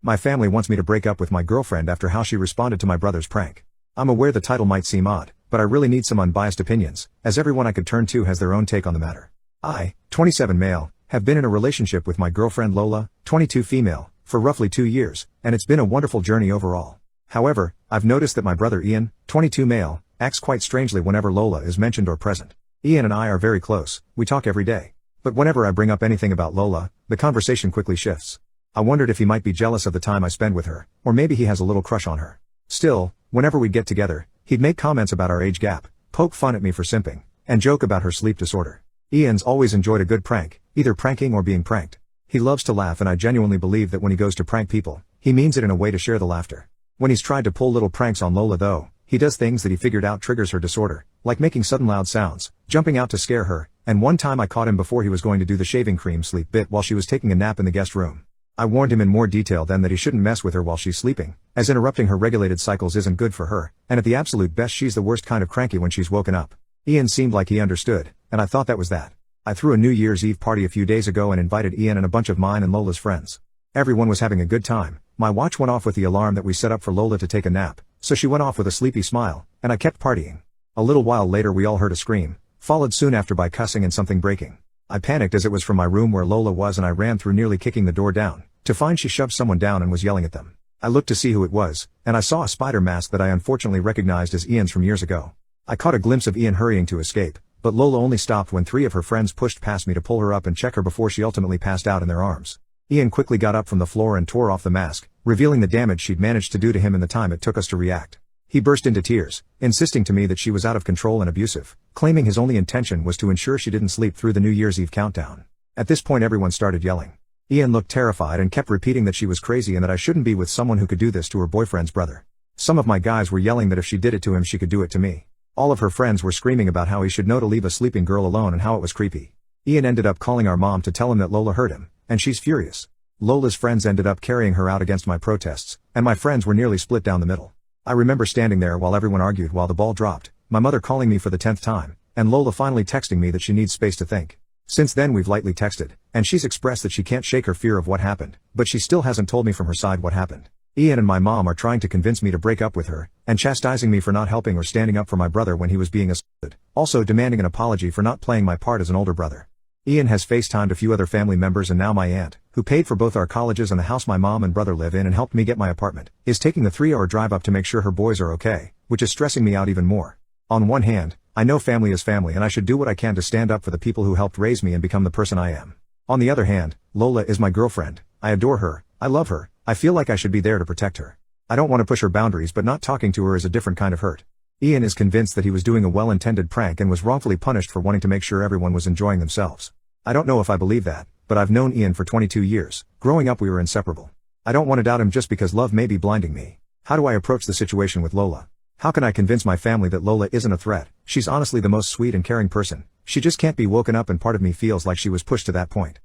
My family wants me to break up with my girlfriend after how she responded to my brother's prank. I'm aware the title might seem odd, but I really need some unbiased opinions, as everyone I could turn to has their own take on the matter. I, 27 male, have been in a relationship with my girlfriend Lola, 22 female, for roughly 2 years, and it's been a wonderful journey overall. However, I've noticed that my brother Ian, 22 male, acts quite strangely whenever Lola is mentioned or present. Ian and I are very close, we talk every day. But whenever I bring up anything about Lola, the conversation quickly shifts. I wondered if he might be jealous of the time I spend with her, or maybe he has a little crush on her. Still, whenever we'd get together, he'd make comments about our age gap, poke fun at me for simping, and joke about her sleep disorder. Ian's always enjoyed a good prank, either pranking or being pranked. He loves to laugh, and I genuinely believe that when he goes to prank people, he means it in a way to share the laughter. When he's tried to pull little pranks on Lola though, he does things that he figured out triggers her disorder, like making sudden loud sounds, jumping out to scare her, and one time I caught him before he was going to do the shaving cream sleep bit while she was taking a nap in the guest room. I warned him in more detail then that he shouldn't mess with her while she's sleeping, as interrupting her regulated cycles isn't good for her, and at the absolute best she's the worst kind of cranky when she's woken up. Ian seemed like he understood, and I thought that was that. I threw a New Year's Eve party a few days ago and invited Ian and a bunch of mine and Lola's friends. Everyone was having a good time. My watch went off with the alarm that we set up for Lola to take a nap, so she went off with a sleepy smile, and I kept partying. A little while later we all heard a scream, followed soon after by cussing and something breaking. I panicked as it was from my room where Lola was, and I ran through nearly kicking the door down, to find she shoved someone down and was yelling at them. I looked to see who it was, and I saw a spider mask that I unfortunately recognized as Ian's from years ago. I caught a glimpse of Ian hurrying to escape, but Lola only stopped when 3 of her friends pushed past me to pull her up and check her before she ultimately passed out in their arms. Ian quickly got up from the floor and tore off the mask, revealing the damage she'd managed to do to him in the time it took us to react. He burst into tears, insisting to me that she was out of control and abusive, claiming his only intention was to ensure she didn't sleep through the New Year's Eve countdown. At this point everyone started yelling. Ian looked terrified and kept repeating that she was crazy and that I shouldn't be with someone who could do this to her boyfriend's brother. Some of my guys were yelling that if she did it to him she could do it to me. All of her friends were screaming about how he should know to leave a sleeping girl alone and how it was creepy. Ian ended up calling our mom to tell him that Lola hurt him, and she's furious. Lola's friends ended up carrying her out against my protests, and my friends were nearly split down the middle. I remember standing there while everyone argued while the ball dropped, my mother calling me for the 10th time, and Lola finally texting me that she needs space to think. Since then we've lightly texted, and she's expressed that she can't shake her fear of what happened, but she still hasn't told me from her side what happened. Ian and my mom are trying to convince me to break up with her, and chastising me for not helping or standing up for my brother when he was being assaulted, also demanding an apology for not playing my part as an older brother. Ian has FaceTimed a few other family members, and now my aunt, who paid for both our colleges and the house my mom and brother live in and helped me get my apartment, is taking the 3-hour drive up to make sure her boys are okay, which is stressing me out even more. On one hand, I know family is family and I should do what I can to stand up for the people who helped raise me and become the person I am. On the other hand, Lola is my girlfriend, I adore her, I love her, I feel like I should be there to protect her. I don't want to push her boundaries, but not talking to her is a different kind of hurt. Ian is convinced that he was doing a well-intended prank and was wrongfully punished for wanting to make sure everyone was enjoying themselves. I don't know if I believe that, but I've known Ian for 22 years, growing up we were inseparable. I don't want to doubt him just because love may be blinding me. How do I approach the situation with Lola? How can I convince my family that Lola isn't a threat? She's honestly the most sweet and caring person. She just can't be woken up, and part of me feels like she was pushed to that point.